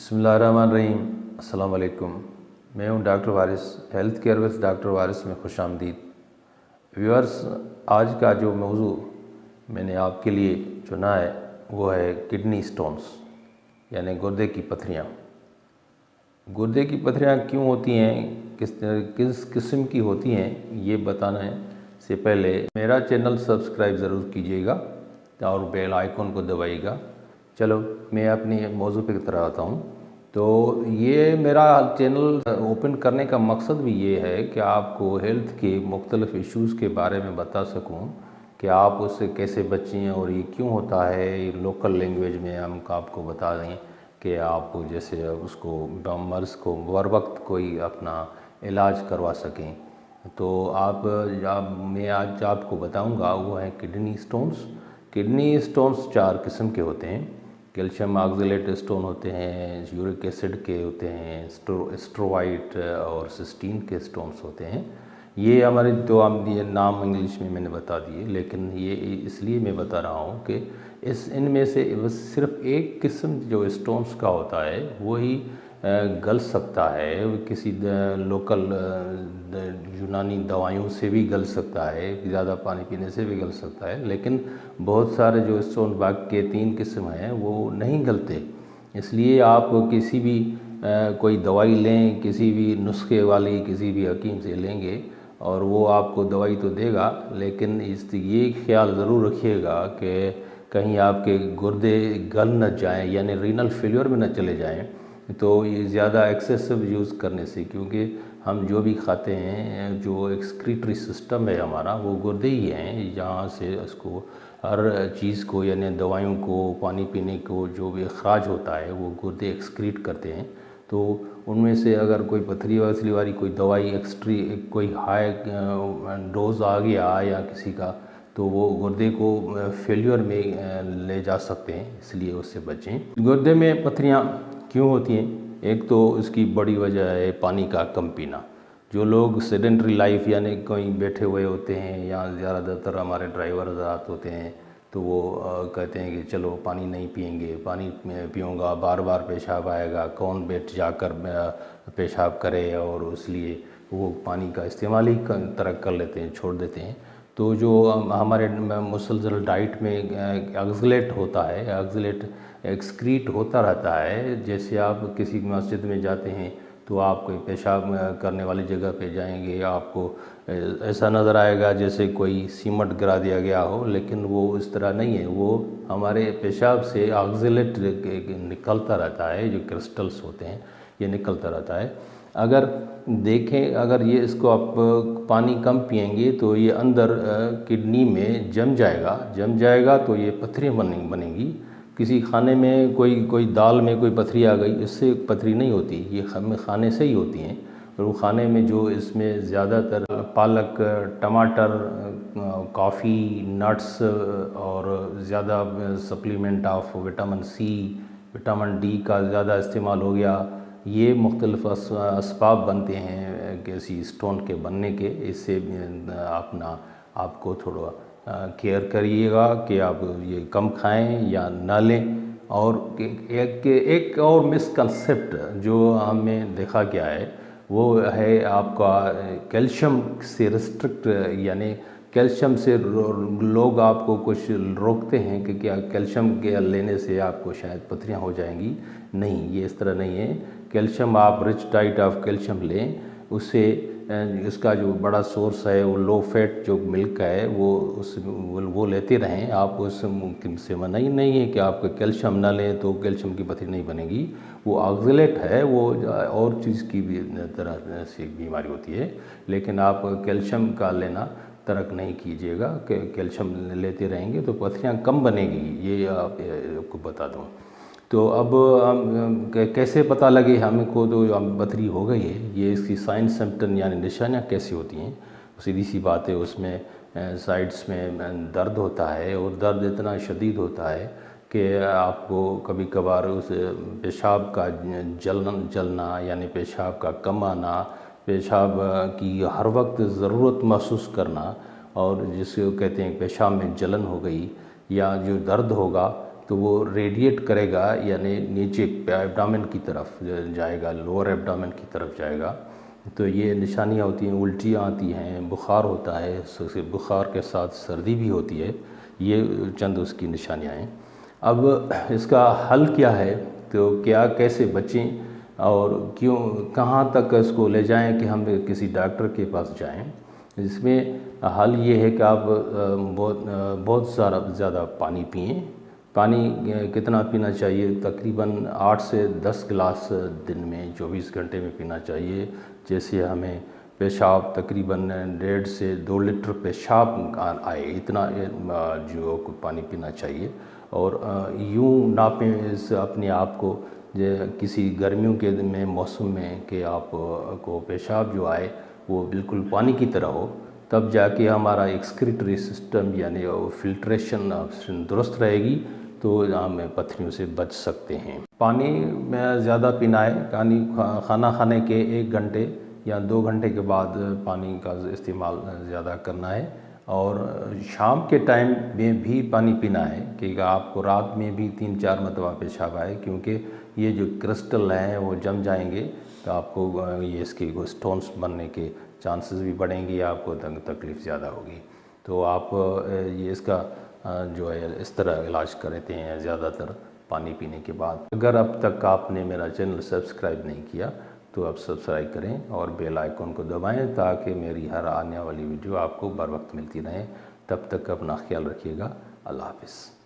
बिस्मिल्लाहिर्रहमानिर्रहीम। अस्सलाम वालेकुम। मैं हूं doctor Waris, health care with doctor Waris में खुशामदीद। व्यूअर्स, आज का जो मौजू मैंने आपके लिए चुना है वो है किडनी स्टोन्स यानी गुर्दे की पथरियाँ। गुर्दे की पथरियाँ क्यों होती हैं, किस किस्म की होती हैं, ये बताने से पहले मेरा चैनल सब्सक्राइब ज़रूर कीजिएगा और बेल आइकन को दबाइएगा। चलो मैं अपने मौजू पे तरफ आता हूँ। तो ये मेरा चैनल ओपन करने का मकसद भी ये है कि आपको हेल्थ के मुख्तलिफ इश्यूज़ के बारे में बता सकूँ कि आप उससे कैसे बचें और ये क्यों होता है। लोकल लैंग्वेज में हम आपको बता दें कि आप जैसे उसको मर्ज़ को बर वक्त कोई अपना इलाज करवा सकें। तो मैं आज आपको बताऊंगा वो है किडनी स्टोन्स। किडनी स्टोन्स 4 किस्म के होते हैं। कैल्शियम ऑक्सलेट स्टोन होते हैं, यूरिक एसिड के होते हैं, स्ट्रोवाइट और सिस्टीन के स्टोन्स होते हैं। ये हमारे तो ये नाम इंग्लिश में मैंने बता दिए, लेकिन ये इसलिए मैं बता रहा हूँ कि इनमें से बस सिर्फ एक किस्म जो स्टोन्स का होता है वही गल सकता है। किसी लोकल यूनानी दवाइयों से भी गल सकता है, ज़्यादा पानी पीने से भी गल सकता है, लेकिन बहुत सारे जो स्टोन बाग के 3 किस्म हैं वो नहीं गलते। इसलिए आप किसी भी कोई दवाई लें, किसी भी नुस्खे वाली किसी भी हकीम से लेंगे और वो आपको दवाई तो देगा, लेकिन ये ख्याल ज़रूर रखिएगा कि कहीं आपके गुर्दे गल न जाएं यानी रीनल फेलियर में न चले जाएं। तो ये ज़्यादा एक्सेसिव यूज़ करने से, क्योंकि हम जो भी खाते हैं, जो एक्सक्रीटरी सिस्टम है हमारा, वो गुर्दे ही हैं जहाँ से उसको हर चीज़ को यानी दवाइयों को, पानी पीने को जो भी अखराज होता है वो गुर्दे एक्सक्रीट करते हैं। तो उनमें से अगर कोई पथरी वथरी वाली कोई दवाई कोई हाई डोज आ गया या किसी का, तो वो गुर्दे को फेलियर में ले जा सकते हैं, इसलिए उससे बचें। गुर्दे में पथरियाँ क्यों होती हैं? एक तो इसकी बड़ी वजह है पानी का कम पीना। जो लोग सेडेंटरी लाइफ यानी कहीं बैठे हुए होते हैं या ज़्यादातर हमारे ड्राइवर हज़रात होते हैं, तो वो कहते हैं कि चलो पानी नहीं पियेंगे, पानी पीऊँगा बार बार पेशाब आएगा, कौन बैठ जाकर पेशाब करे, और इसलिए वो पानी का इस्तेमाल ही तरक कर लेते हैं, छोड़ देते हैं। तो जो हमारे मुसलसल डाइट में ऑक्सलेट होता है, ऑक्सलेट एक्सक्रीट होता रहता है। जैसे आप किसी मस्जिद में जाते हैं तो आप कोई पेशाब करने वाली जगह पे जाएंगे, आपको ऐसा नज़र आएगा जैसे कोई सीमेंट गिरा दिया गया हो, लेकिन वो इस तरह नहीं है। वो हमारे पेशाब से ऑक्सलेट निकलता रहता है, जो क्रिस्टल्स होते हैं ये निकलता रहता है। अगर देखें, अगर ये इसको आप पानी कम पिएंगे तो ये अंदर किडनी में जम जाएगा तो ये पथरियाँ बनेंगी। किसी खाने में कोई दाल में कोई पथरी आ गई, इससे पथरी नहीं होती, ये खाने से ही होती हैं। और वो खाने में जो इसमें ज़्यादातर पालक, टमाटर, कॉफ़ी, नट्स और ज़्यादा supplement of vitamin C, vitamin D का ज़्यादा इस्तेमाल हो गया, ये मुख्तलिफ असबाब बनते हैं किसी स्टोन के बनने के। इससे आपको थोड़ा केयर करिएगा कि आप ये कम खाएं या ना लें। और एक और मिसकंसेप्ट जो हमें देखा गया है वो है आपका कैल्शियम से रिस्ट्रिक्ट, यानी कैल्शियम से लोग आपको कुछ रोकते हैं कि क्या कैल्शियम के लेने से आपको शायद पथरियाँ हो जाएंगी। नहीं, ये इस तरह नहीं है। कैल्शियम आप रिच डाइट ऑफ कैल्शियम लें, उससे इसका जो बड़ा सोर्स है वो लो फैट जो मिल्क है वो लेते रहें। आप उससे मना ही नहीं है कि आपको कैल्शियम ना लें तो कैल्शियम की पथरी नहीं बनेगी। वो ऑक्सलेट है, वो और चीज़ की भी तरह से बीमारी होती है, लेकिन आप कैल्शियम का लेना तर्क नहीं कीजिएगा। कैल्शियम लेते रहेंगे तो पथरियाँ कम बनेगी, ये आपको बता दूँ। तो अब हम कैसे पता लगे हमको तो पथरी हो गई है, ये इसकी साइन सिम्टम यानी निशानियाँ कैसी होती हैं? सीधी सी बात है, उसमें साइड्स में दर्द होता है और दर्द इतना शदीद होता है कि आपको कभी कभार उस पेशाब का जलना यानी पेशाब का कम आना, पेशाब की हर वक्त ज़रूरत महसूस करना, और जिसको कहते हैं पेशाब में जलन हो गई, या जो दर्द होगा तो वो रेडिएट करेगा, यानी नीचे एब्डामेन की तरफ जाएगा, लोअर एब्डामेन की तरफ जाएगा। तो ये निशानियाँ होती हैं, उल्टियाँ आती हैं, बुखार होता है, बुखार के साथ सर्दी भी होती है। ये चंद उसकी निशानियाँ हैं। अब इसका हल क्या है, तो क्या कैसे बचें और क्यों, कहाँ तक इसको ले जाएं कि हम किसी डॉक्टर के पास जाएं। इसमें हल ये है कि आप बहुत सारा ज़्यादा पानी पिएं। पानी कितना पीना चाहिए? तकरीबन 8 से 10 गिलास दिन में 24 घंटे में पीना चाहिए। जैसे हमें पेशाब तकरीबन 1.5 से 2 लीटर पेशाब आए, इतना जो पानी पीना चाहिए। और यूँ नापें इस अपने आप को किसी गर्मियों के दिन में मौसम में कि आप को पेशाब जो आए वो बिल्कुल पानी की तरह हो, तब जाके हमारा एक्सक्रीटरी सिस्टम यानी फिल्ट्रेशन दुरुस्त रहेगी, तो हम पथरियों से बच सकते हैं। पानी में ज़्यादा पीना है। खाना खाने के 1 घंटे या 2 घंटे के बाद पानी का इस्तेमाल ज़्यादा करना है। और शाम के टाइम में भी पानी पीना है कि आपको रात में भी 3-4 मरतबा पेशाब आए, क्योंकि ये जो क्रिस्टल हैं वो जम जाएंगे तो आपको ये इसके स्टोन्स बनने के चांसेस भी बढ़ेंगे, आपको तकलीफ़ ज़्यादा होगी। तो आप ये इसका जो है इस तरह इलाज करते हैं ज़्यादातर पानी पीने के बाद। अगर अब तक आपने मेरा चैनल सब्सक्राइब नहीं किया तो आप सब्सक्राइब करें और बेल आइकन को दबाएं, ताकि मेरी हर आने वाली वीडियो आपको बर वक्त मिलती रहे। तब तक अपना ख्याल रखिएगा। अल्लाह हाफ़िज़।